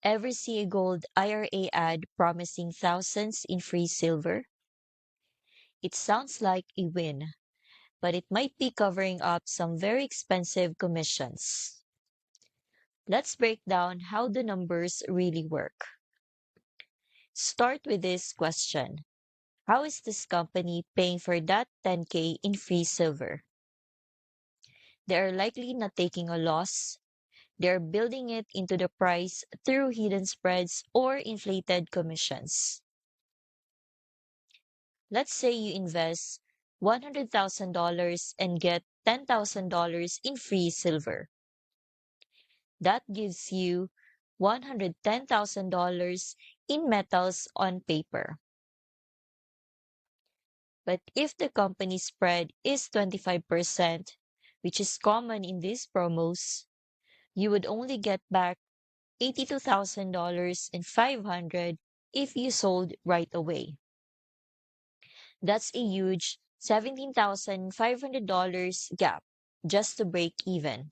Ever see a gold IRA ad promising thousands in free silver? It sounds like a win, but it might be covering up some very expensive commissions. Let's break down how the numbers really work. Start with this question. How is this company paying for that 10K in free silver? They are likely not taking a loss. They're building it into the price through hidden spreads or inflated commissions. Let's say you invest $100,000 and get $10,000 in free silver. That gives you $110,000 in metals on paper. But if the company spread is 25%, which is common in these promos, you would only get back $82,000 and $500 if you sold right away. That's a huge $17,500 gap just to break even.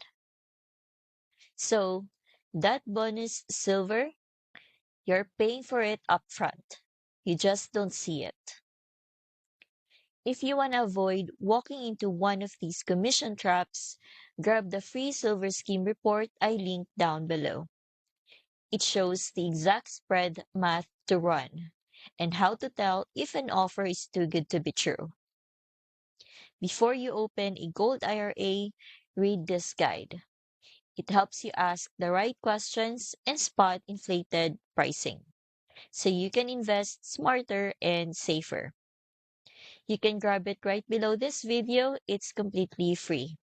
So, that bonus silver, you're paying for it upfront. You just don't see it. If you want to avoid walking into one of these commission traps, grab the free silver scheme report I linked down below. It shows the exact spread math to run and how to tell if an offer is too good to be true. Before you open a gold IRA, read this guide. It helps you ask the right questions and spot inflated pricing, so you can invest smarter and safer. You can grab it right below this video. It's completely free.